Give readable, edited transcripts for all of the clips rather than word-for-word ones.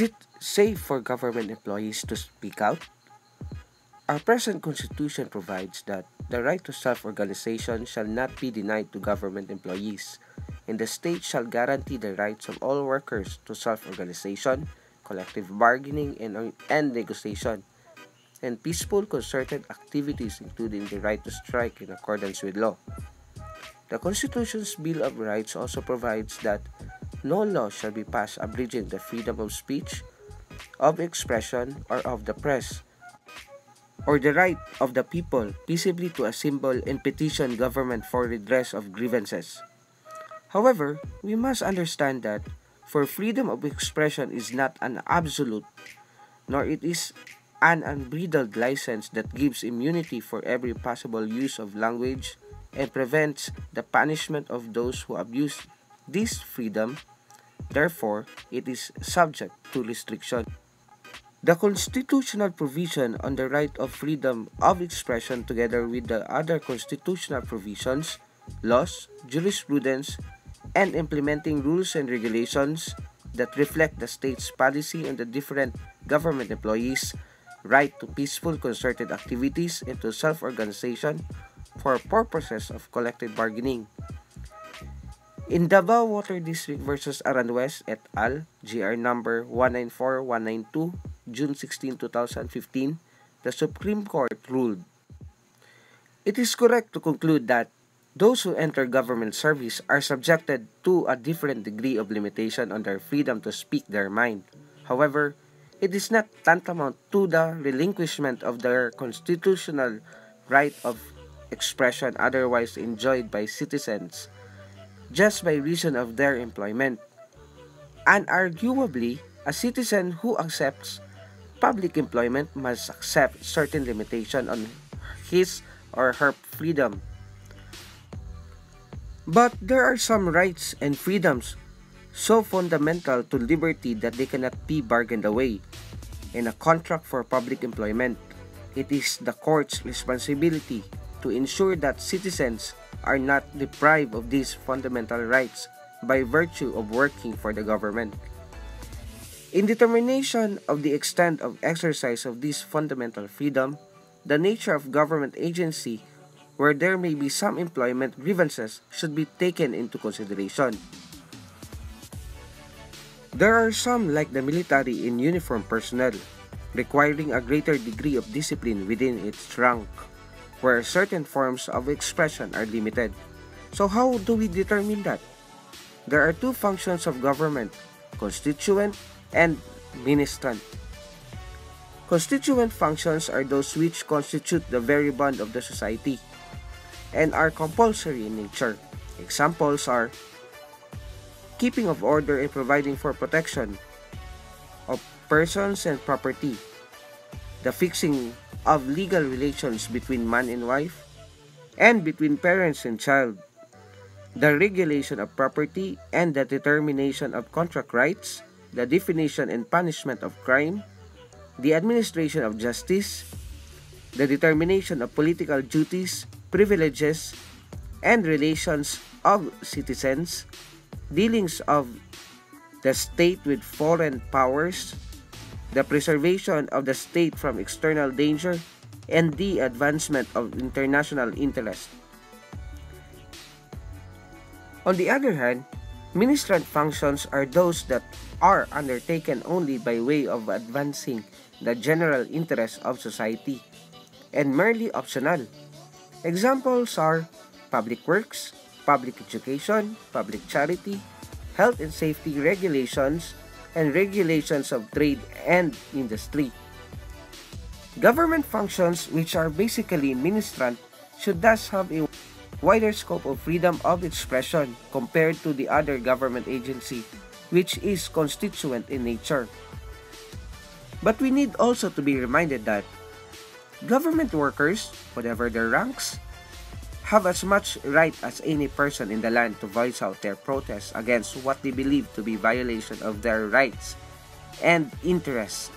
Is it safe for government employees to speak out? Our present constitution provides that the right to self-organization shall not be denied to government employees, and the state shall guarantee the rights of all workers to self-organization, collective bargaining, and negotiation, and peaceful concerted activities including the right to strike in accordance with law. The Constitution's Bill of Rights also provides that no law shall be passed abridging the freedom of speech, of expression, or of the press, or the right of the people peaceably to assemble and petition government for redress of grievances. However, we must understand that for freedom of expression is not an absolute, nor it is an unbridled license that gives immunity for every possible use of language and prevents the punishment of those who abuse this freedom. Therefore, it is subject to restriction. The constitutional provision on the right of freedom of expression together with the other constitutional provisions, laws, jurisprudence, and implementing rules and regulations that reflect the state's policy on the different government employees' right to peaceful concerted activities and to self-organization for purposes of collective bargaining. In Davao Water District versus Aranjuez et al., GR number 194192, June 16, 2015, the Supreme Court ruled, "It is correct to conclude that those who enter government service are subjected to a different degree of limitation on their freedom to speak their mind. However, it is not tantamount to the relinquishment of their constitutional right of expression otherwise enjoyed by citizens just by reason of their employment. Unarguably, a citizen who accepts public employment must accept certain limitation on his or her freedom. But there are some rights and freedoms so fundamental to liberty that they cannot be bargained away. In a contract for public employment, it is the court's responsibility to ensure that citizens are not deprived of these fundamental rights by virtue of working for the government. In determination of the extent of exercise of this fundamental freedom, the nature of government agency where there may be some employment grievances should be taken into consideration. There are some, like the military in uniform personnel, requiring a greater degree of discipline within its rank, where certain forms of expression are limited. So how do we determine that? There are two functions of government, constituent and ministrant. Constituent functions are those which constitute the very bond of the society and are compulsory in nature. Examples are keeping of order and providing for protection of persons and property, the fixing of legal relations between man and wife, and between parents and child, the regulation of property and the determination of contract rights, the definition and punishment of crime, the administration of justice, the determination of political duties, privileges, and relations of citizens, dealings of the state with foreign powers, the preservation of the state from external danger, and the advancement of international interest. On the other hand, ministrant functions are those that are undertaken only by way of advancing the general interest of society and merely optional. Examples are public works, public education, public charity, health and safety regulations, and regulations of trade and industry. Government functions, which are basically ministrant, should thus have a wider scope of freedom of expression compared to the other government agency, which is constituent in nature. But we need also to be reminded that government workers, whatever their ranks, have as much right as any person in the land to voice out their protests against what they believe to be violation of their rights and interests.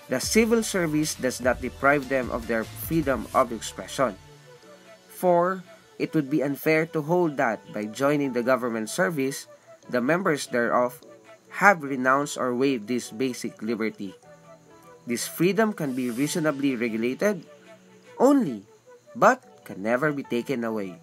The civil service does not deprive them of their freedom of expression. For it would be unfair to hold that by joining the government service, the members thereof have renounced or waived this basic liberty. This freedom can be reasonably regulated only, but can never be taken away.